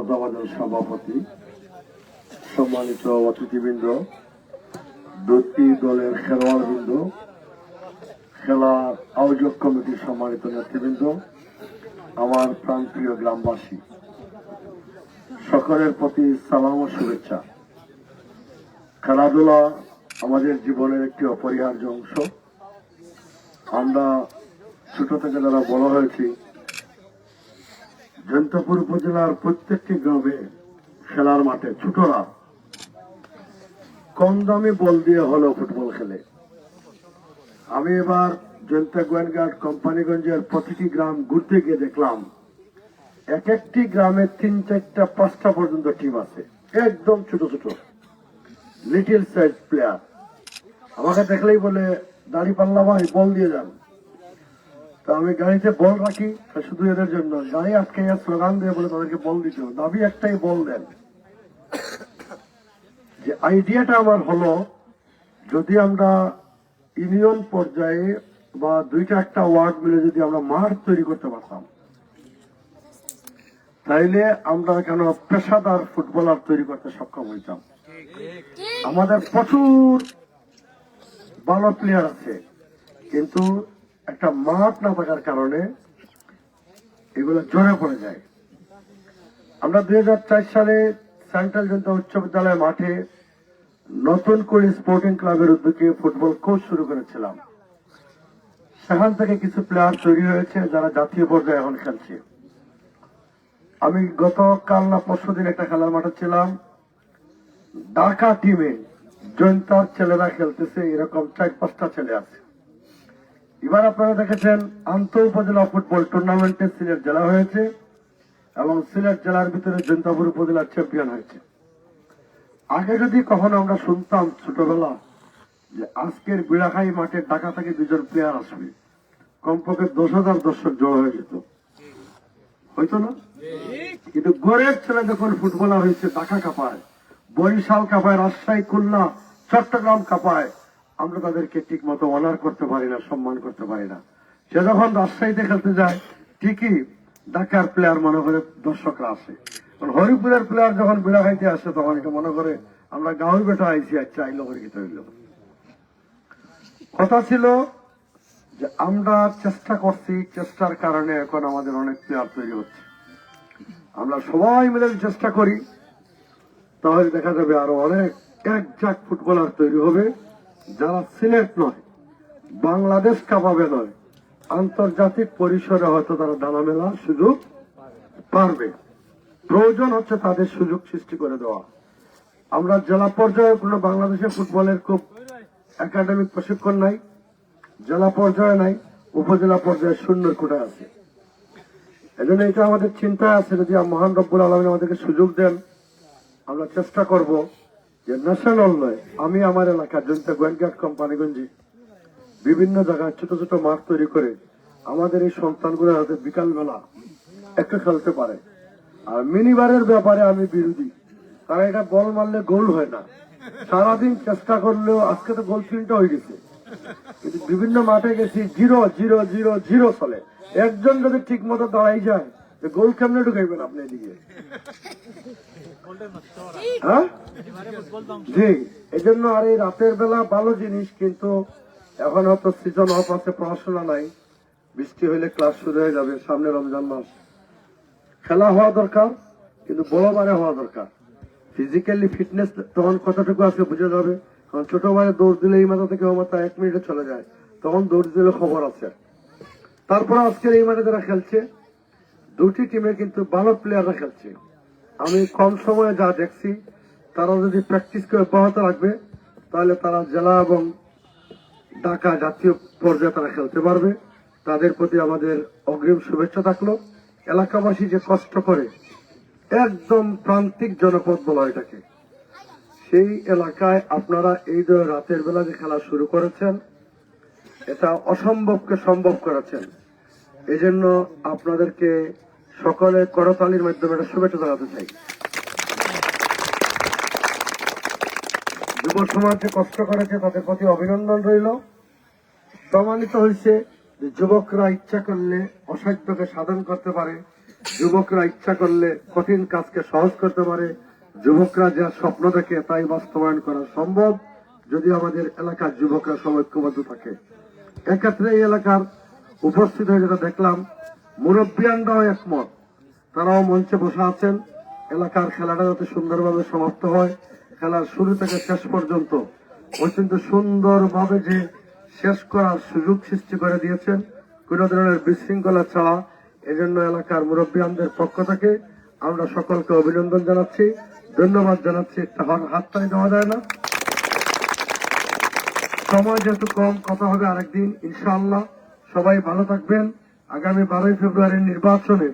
শ্রদ্ধাভাজন সভাপতি, সম্মানিত অতিথিবৃন্দ, দুটি দলের খেলোয়াড়বৃন্দ, খেলার আয়োজক কমিটির সম্মানিত নেতৃবৃন্দ, আমার প্রাণপ্রিয় গ্রামবাসী, সকলের প্রতি সালাম ও শুভেচ্ছা। খেলাধুলা আমাদের জীবনের একটি অপরিহার্য অংশ। আমরা ছোট থেকে যারা বড় হয়েছি, জয়ন্তপুর উপজেলার প্রত্যেকটি গ্রামে খেলার মাঠে ছোটরা কম দামে বল দিয়ে হলো ফুটবল খেলে। আমি এবার জয়ন্তা গোয়েনঘাট কোম্পানিগঞ্জের প্রতিটি গ্রাম ঘুরতে গিয়ে দেখলাম এক একটি গ্রামে 3, 4, 5টা পর্যন্ত টিম আছে, একদম ছোট ছোট লিটল সাইজ প্লেয়ার। আমাকে দেখলেই বলে, দাড়ি পাল্লা ভাই বল দিয়ে যান। তো আমি গাড়িতে বল রাখি শুধু এদের জন্য, গাড়ি আটকে স্লোগান দিয়ে বলে তাদেরকে বল দিতে হবে, দাবি একটাই বল দেন। যে আইডিয়াটা আমার হলো, যদি আমরা ইউনিয়ন পর্যায়ে বা 2টা-1টা ওয়ার্ড মিলে যদি আমরা মাঠ তৈরি করতে পারতাম, তাইলে আমরা কেন পেশাদার ফুটবলার তৈরি করতে সক্ষম হইতাম। আমাদের প্রচুর ভালো প্লেয়ার আছে, কিন্তু একটা মাঠ না থাকার কারণে এগুলো জড়ে পড়ে যায়। আমরা 2004 সালে সেন্ট্রাল জনতা উচ্চ বিদ্যালয় মাঠে নতুন করে স্পোর্টিং ক্লাবের উদ্যোগে ফুটবল কোচ শুরু করেছিলাম। সেখান থেকে কিছু প্লেয়ার তৈরি হয়েছে যারা জাতীয় পর্যায়ে এখন খেলছে। আমি গতকাল না পরশুদিন একটা খেলার মাঠে ছিলাম, ঢাকা টিমে জয়ন্তার ছেলেরা খেলতেছে, এরকম 4-5টা ছেলে আছে। এবার আপনারা দেখেছেন আন্তঃ উপজেলা ফুটবল টুর্নামেন্টে সিলেট জেলা হয়েছে এবং সিলেট জেলার ভিতরে জয়ন্তাপুর উপজেলার চ্যাম্পিয়ন হয়েছে। আগে যদি কখনো আমরা শুনতাম ছোটবেলা যে আজকের বিড়াখাই মাঠে ঢাকা থেকে 2জন প্লেয়ার আসবে, কমপক্ষে 10,000 দর্শক জড়ো হয়ে যেত, হয়তো না? কিন্তু গড়ের ছেলে যখন ফুটবলার হয়েছে, ঢাকা কাঁপায়, বরিশাল কাঁপায়, রাজশাহী, খুলনা, চট্টগ্রাম কাঁপায়, আমরা তাদেরকে ঠিক মতো অনার করতে পারি না, সম্মান করতে পারি না। সে যখন রাজশাহীতে খেলতে যায়, ঠিকই ঢাকার প্লেয়ার মনে করে দর্শকরা আসে। হরিপুরের প্লেয়ার যখন বিড়াখাইতে আসে, তখন এটা মনে করে আমরা গাঁয়ের বেটা আইসি, আচ্ছা আইলো করে গীত হইল। কথা ছিল যে আমরা চেষ্টা করছি, চেষ্টার কারণে এখন আমাদের অনেক প্লেয়ার তৈরি হচ্ছে। আমরা সবাই মিলে চেষ্টা করি, তাহলে দেখা যাবে আরো অনেক একজাক ফুটবলার তৈরি হবে, যারা সিলেট নয়, বাংলাদেশ কাঁপাবে নয়, আন্তর্জাতিক পরিসরে হয়তো তারা ডানা মেলার সুযোগ পারবে। প্রয়োজন হচ্ছে তাদের সুযোগ সৃষ্টি করে দেওয়া। আমরা জেলা পর্যায়ে কোনো বাংলাদেশে ফুটবলের খুব একাডেমিক প্রশিক্ষণ নাই, জেলা পর্যায়ে নাই, উপজেলা পর্যায়ে শূন্যের কোটা আছে। এজন্য এটা আমাদের চিন্তা আছে, যদি মহান রব্বুল আলামিন আমাদেরকে সুযোগ দেন, আমরা চেষ্টা করব যে ন্যাশনাল নয়, আমি আমার এলাকা জয়ন্তা গোয়েনঘাট কোম্পানিগঞ্জে বিভিন্ন জায়গায় ছোট ছোট মাঠ তৈরি করে আমাদের এই সন্তানগুলো হয়তো বিকালবেলা একটু খেলতে পারে। আর মিনিবারের ব্যাপারে আমি বিরোধী, কারণ এটা বল মারলে গোল হয় না। সারাদিন চেষ্টা করলেও, আজকে তো গোল 3টা হয়ে গেছে, কিন্তু বিভিন্ন মাঠে গেছি 0-0-0-0 চলে। একজন যদি ঠিক মতো দাঁড়াই যায়, গোল কেমনে ঢুকাইবেন আপনি এদিকে? হ্যাঁ, জি। এই জন্য আর এই রাতের বেলা ভালো জিনিস, কিন্তু এখন হয়তো সিজন অফ আছে, পড়াশোনা নাই, বৃষ্টি হইলে ক্লাস শুরু হয়ে যাবে, সামনে রমজান মাস। খেলা হওয়া দরকার, কিন্তু বড় বারে হওয়া দরকার। ফিজিক্যালি ফিটনেস তখন কতটুকু আছে বুঝে যাবে। কারণ ছোট বারে দৌড় দিলে এই মাথা থেকে ও মাথা 1 মিনিটে চলে যায়, তখন দৌড় দিলে খবর আছে। তারপরে আজকের এই মাঠে যারা খেলছে, 2টি টিমে কিন্তু ভালো প্লেয়াররা খেলছে। আমি কম সময়ে যা দেখছি, তারা যদি প্র্যাকটিস করে অব্যাহত রাখবে, তাহলে তারা জেলা এবং ঢাকা জাতীয় পর্যায়ে তারা খেলতে পারবে। তাদের প্রতি আমাদের অগ্রিম শুভেচ্ছা থাকলো। এলাকাবাসী যে কষ্ট করে, একদম প্রান্তিক জনপদ বলা এটাকে, সেই এলাকায় আপনারা এই যে রাতের বেলা যে খেলা শুরু করেছেন, এটা অসম্ভবকে সম্ভব করেছেন। এই জন্য আপনাদেরকে সকলে করতালির মাধ্যমে একটা শুভেচ্ছা জানাতে চাই। যুব সমাজ যে কষ্ট করেছে, তাদের প্রতি অভিনন্দন রইল। প্রমাণিত হয়েছে যে যুবকরা ইচ্ছা করলে অসাধ্যকে সাধন করতে পারে, যুবকরা ইচ্ছা করলে কঠিন কাজকে সহজ করতে পারে। যুবকরা যা স্বপ্ন দেখে তাই বাস্তবায়ন করা সম্ভব যদি আমাদের এলাকার যুবকরা সব ঐক্যবদ্ধ থাকে। এক্ষেত্রে এই এলাকার উপস্থিত হয়ে যেটা দেখলাম, মুরব্বিয়ানরাও একমত, তারাও মঞ্চে বসে আছেন। এলাকার খেলাটা যাতে সুন্দরভাবে সমাপ্ত হয়, খেলার শুরু থেকে শেষ পর্যন্ত অত্যন্ত সুন্দরভাবে যে শেষ করার সুযোগ সৃষ্টি করে দিয়েছেন কোন ধরনের বিশৃঙ্খলা ছাড়া। এজন্য এলাকার মুরব্বিয়ানদের পক্ষ থেকে আমরা সকলকে অভিনন্দন জানাচ্ছি, ধন্যবাদ জানাচ্ছি। একটা হাততালি দেওয়া যায় না? সময় যেহেতু কম, কথা হবে আরেকদিন ইনশাআল্লাহ। সবাই ভালো থাকবেন। আগামী 12ই ফেব্রুয়ারির নির্বাচনে